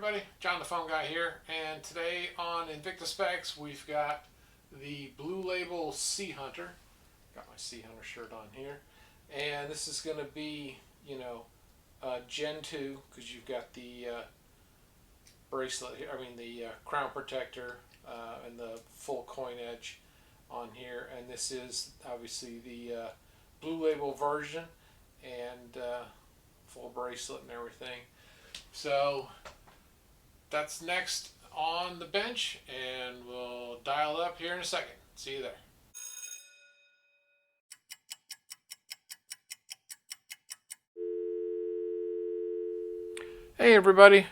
everybody, John the Phone Guy here, and today on Invicta Specs we've got the Blue Label Sea Hunter. Got my Sea Hunter shirt on here, and this is going to be, Gen 2, because you've got the bracelet here, the crown protector and the full coin edge on here, and this is obviously the Blue Label version and full bracelet and everything. So that's next on the bench, and we'll dial up here in a second. See you there. Hey everybody,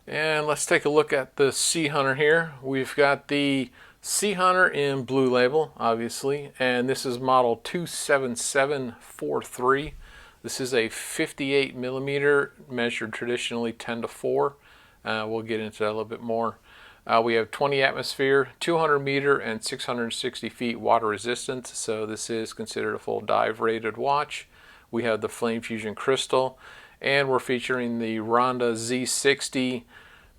and let's take a look at the Sea Hunter here. We've got the Sea Hunter in Blue Label, obviously, and this is model 27743. This is a 58 millimeter, measured traditionally 10:4. We'll get into that a little bit more. We have 20 atmosphere, 200 meter, and 660 feet water resistance, so this is considered a full dive rated watch. We have the Flame Fusion crystal, and we're featuring the Ronda Z60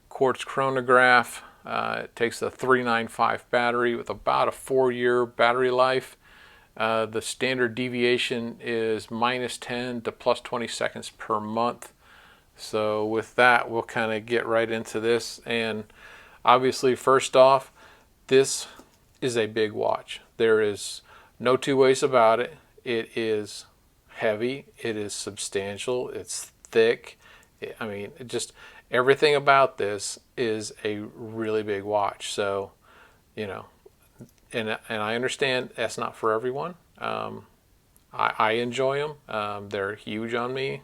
quartz chronograph. It takes a 395 battery with about a 4-year battery life. The standard deviation is -10 to +20 seconds per month. So with that, we'll kind of get right into this. And obviously, first off, this is a big watch. There is no two ways about it. It is heavy, it is substantial, it's thick. Just everything about this is a really big watch. So, and I understand that's not for everyone. I enjoy them. They're huge on me.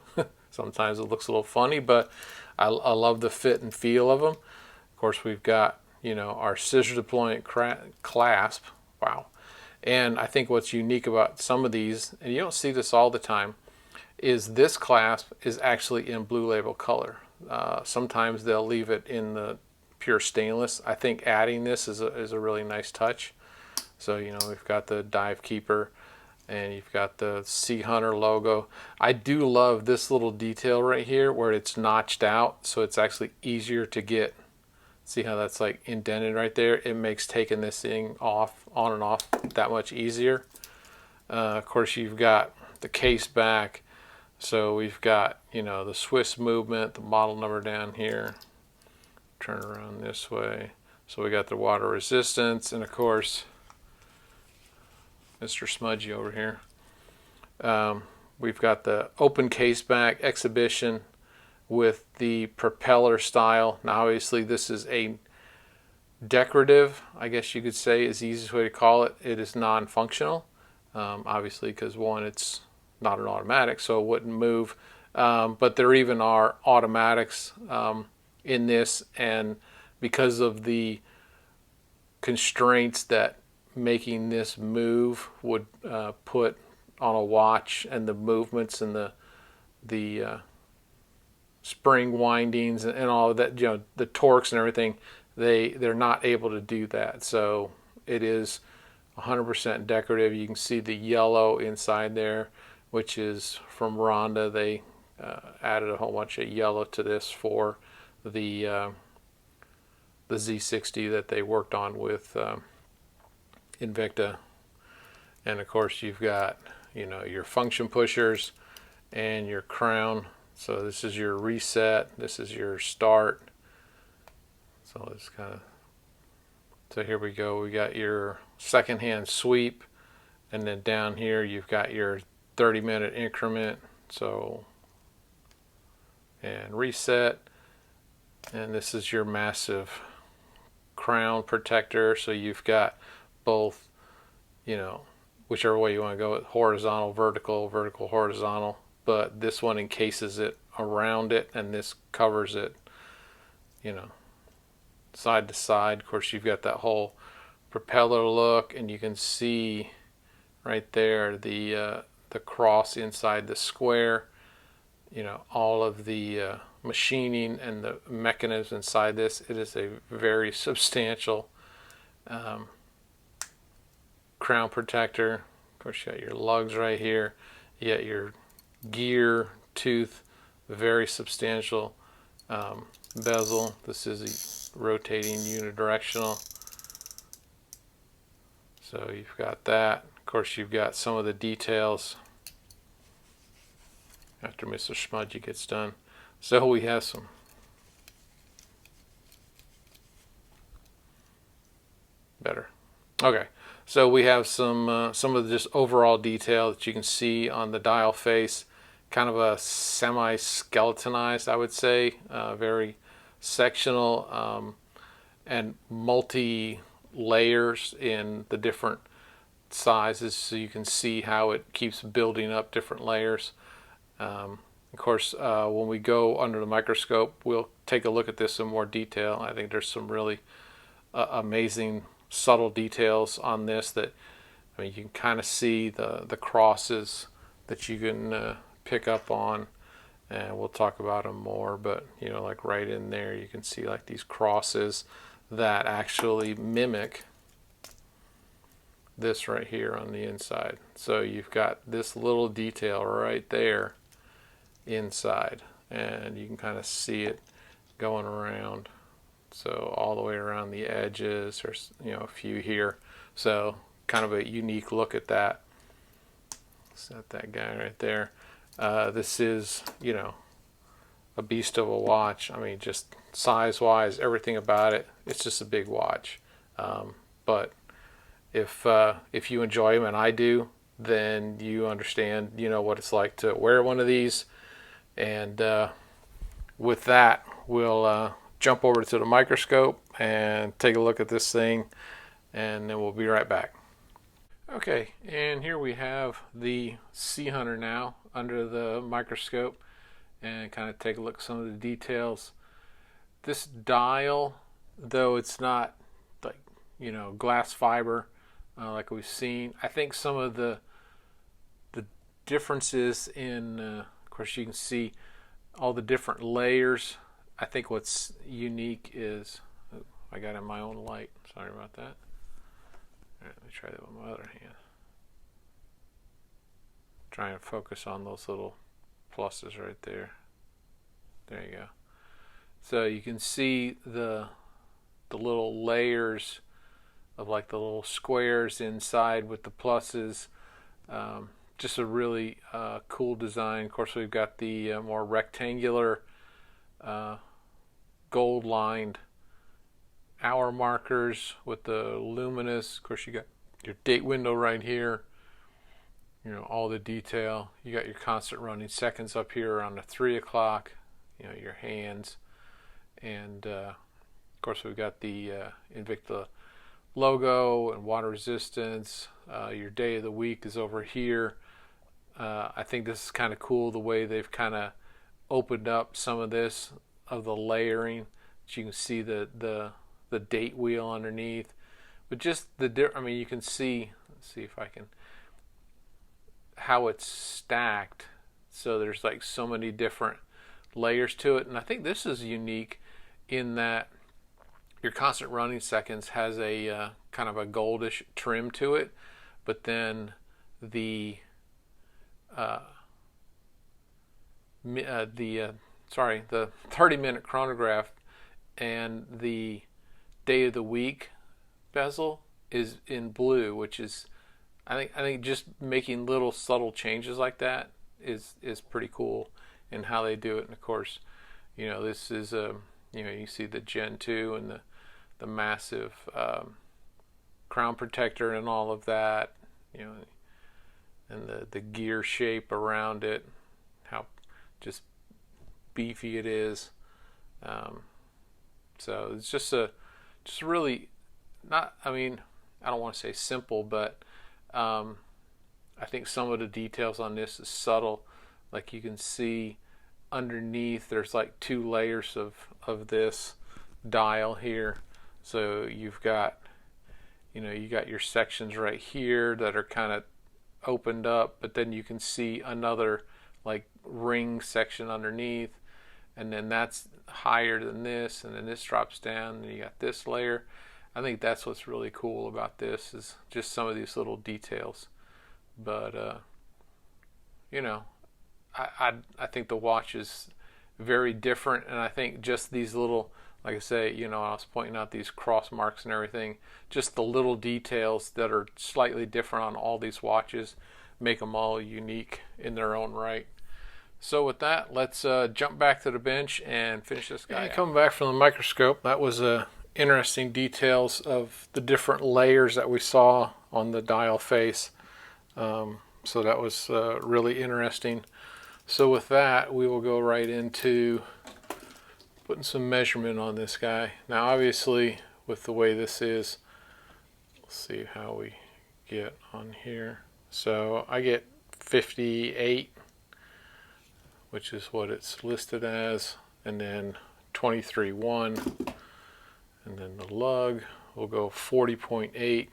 Sometimes it looks a little funny, but I love the fit and feel of them. Of course, we've got, our scissor deployment clasp. Wow. And I think what's unique about some of these, and you don't see this all the time, is this clasp is actually in Blue Label color. Sometimes they'll leave it in the pure stainless. I think adding this is a really nice touch. So, we've got the dive keeper, and you've got the Sea Hunter logo. I do love this little detail right here where it's notched out, so it's actually easier to get. See how that's like indented right there? It makes taking this thing off, on and off, that much easier. Of course, you've got the case back. So we've got, the Swiss movement, the model number down here. Turn around this way. So we got the water resistance, and of course, Mr. Smudgy over here. We've got the open case back exhibition with the propeller style. Now obviously this is a decorative, I guess you could say is the easiest way to call it. It is non-functional, obviously, because one, it's not an automatic, so it wouldn't move. But there even are automatics in this, and because of the constraints that making this move would put on a watch, and the movements and the spring windings and all of that, the torques and everything, they're not able to do that. So it is 100% decorative. You can see the yellow inside there, which is from Ronda. They added a whole bunch of yellow to this for the Z60 that they worked on with Invicta. And of course, you've got your function pushers and your crown. So this is your reset, this is your start. So it's so here we go. We got your second hand sweep, and then down here you've got your 30-minute increment. So, and reset, and this is your massive crown protector. So you've got both, whichever way you want to go, horizontal, vertical, vertical, horizontal, but this one encases it around it, and this covers it, side to side. Of course, you've got that whole propeller look, and you can see right there the cross inside the square, all of the machining and the mechanism inside this. It is a very substantial crown protector. Of course, you got your lugs right here. You got your gear tooth, very substantial. bezel. This is a rotating unidirectional. So you've got that. Of course, you've got some of the details after Mr. Smudgy gets done. So we have some better. Okay, so we have some of the just overall detail that you can see on the dial face. Kind of a semi-skeletonized, I would say, very sectional and multi layers in the different sizes, so you can see how it keeps building up different layers. Of course, when we go under the microscope, we'll take a look at this in more detail. I think there's some really amazing subtle details on this that, I mean, you can kind of see the crosses that you can pick up on, and we'll talk about them more, but you know, like right in there you can see like these crosses that actually mimic this right here on the inside. So you've got this little detail right there inside, and you can kind of see it going around. So all the way around the edges, there's, you know, a few here. So kind of a unique look at that. Set that guy right there. This is, you know, a beast of a watch. I mean, just size-wise, everything about it, it's just a big watch. But if you enjoy them, and I do, then you understand, you know, what it's like to wear one of these. And with that, we'll jump over to the microscope and take a look at this thing, and then we'll be right back. Okay, and here we have the Sea Hunter now under the microscope, and kind of take a look at some of the details. This dial, though it's not like, you know, glass fiber like we've seen, I think some of the differences in, of course you can see all the different layers. I think what's unique is, oh, I got in my own light, sorry about that. All right, let me try that with my other hand. Try and focus on those little pluses right there. There you go. So you can see the little layers of like the little squares inside with the pluses. Just a really cool design. Of course, we've got the more rectangular gold lined hour markers with the luminous. Of course, you got your date window right here, you know, all the detail. You got your constant running seconds up here around the 3 o'clock, you know, your hands, and of course we've got the Invicta logo and water resistance. Your day of the week is over here. I think this is kind of cool the way they've kind of opened up some of this, of the layering. You can see the date wheel underneath, but just I mean, you can see, let's see if I can, how it's stacked. So there's like so many different layers to it, and I think this is unique in that your constant running seconds has a kind of a goldish trim to it, but then the 30-minute chronograph and the day of the week bezel is in blue, which is, I think just making little subtle changes like that is pretty cool in how they do it. And of course, you know, this is you know, you see the Gen 2 and the massive crown protector and all of that, you know, and the gear shape around it, how just beefy it is. So it's just really not, I mean, I don't want to say simple, but I think some of the details on this is subtle. Like you can see underneath there's like 2 layers of this dial here. So you've got, you know, you got your sections right here that are kind of opened up, but then you can see another like ring section underneath, and then that's higher than this, and then this drops down, and you got this layer. I think that's what's really cool about this, is just some of these little details. But you know, I think the watch is very different. And I think just these little, like I say, I was pointing out these cross marks and everything, just the little details that are slightly different on all these watches make them all unique in their own right. So with that, let's jump back to the bench and finish this guy. Coming back from the microscope, that was interesting details of the different layers that we saw on the dial face. So that was really interesting. So with that, we will go right into putting some measurement on this guy. Now obviously, with the way this is, let's see how we get on here. So I get 58, which is what it's listed as, and then 23.1, and then the lug will go 40.8.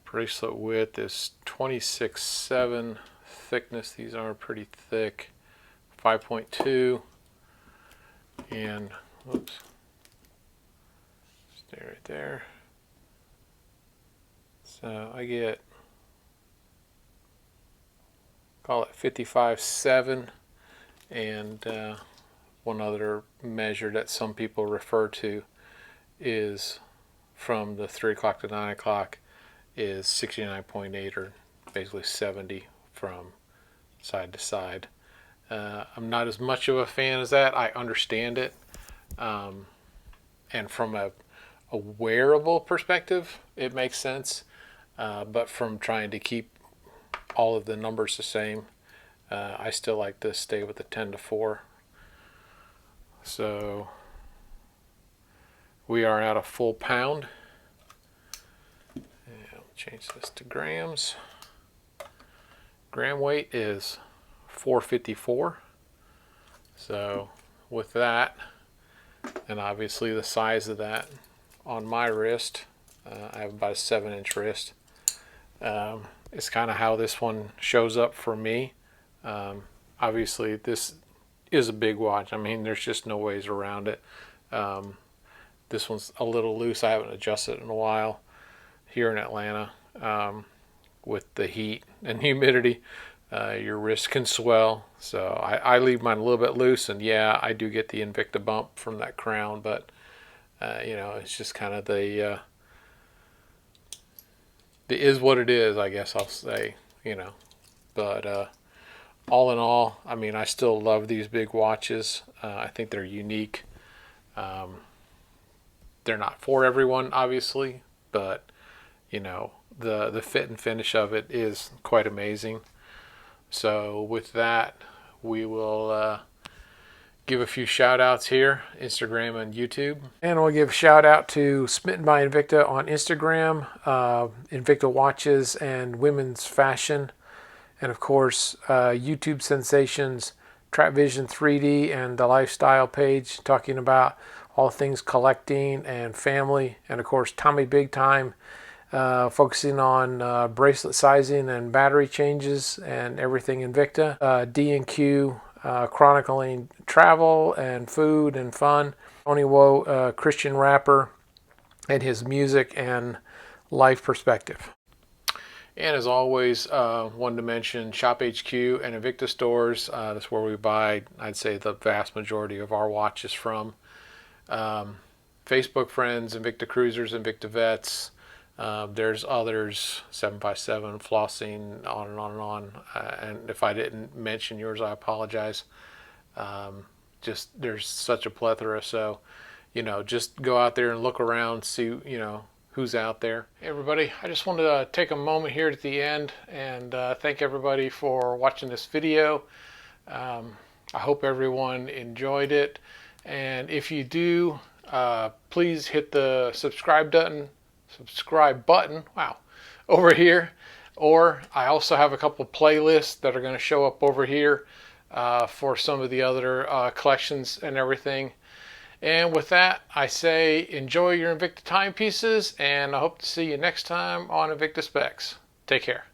Bracelet width is 26.7. Thickness, these are pretty thick, 5.2, and whoops, stay right there. So I get, call it 55.7, and one other measure that some people refer to is from the 3 o'clock to 9 o'clock is 69.8, or basically 70 from side to side. I'm not as much of a fan as that. I understand it, and from a wearable perspective it makes sense, but from trying to keep all of the numbers the same, I still like to stay with the 10-4. So we are at a full pound, and I'll change this to grams. Gram weight is 454. So with that, and obviously the size of that on my wrist, I have about a 7-inch wrist. It's kind of how this one shows up for me. Obviously this is a big watch. I mean, there's just no ways around it. This one's a little loose. I haven't adjusted it in a while here in Atlanta. With the heat and humidity, your wrist can swell. So I leave mine a little bit loose, and yeah, I do get the Invicta bump from that crown, but it's just kind of the is what it is, I guess I'll say, but all in all, I mean, I still love these big watches. I think they're unique. They're not for everyone, obviously, but the fit and finish of it is quite amazing. So with that, we will give a few shout outs here, Instagram and YouTube. And we'll give a shout out to Smitten by Invicta on Instagram, Invicta Watches and Women's Fashion, and of course YouTube sensations Trap Vision 3D and the Lifestyle page, talking about all things collecting and family, and of course Tommy Big Time, focusing on bracelet sizing and battery changes and everything Invicta. D&Q, chronicling travel and food and fun. Tony Woe, Christian rapper, and his music and life perspective. And as always, wanted to mention Shop HQ and Invicta stores. That's where we buy, I'd say, the vast majority of our watches from. Facebook friends, Invictacruisers, InvictaVets. There's others, 7x7, flossing, on and on and on. And if I didn't mention yours, I apologize. Just there's such a plethora. So, just go out there and look around, see, who's out there. Hey everybody, I just wanted to take a moment here at the end and thank everybody for watching this video. I hope everyone enjoyed it. And if you do, please hit the subscribe button, wow, over here. Or I also have a couple playlists that are going to show up over here for some of the other collections and everything. And with that, I say enjoy your Invicta timepieces, and I hope to see you next time on Invicta Specs. Take care.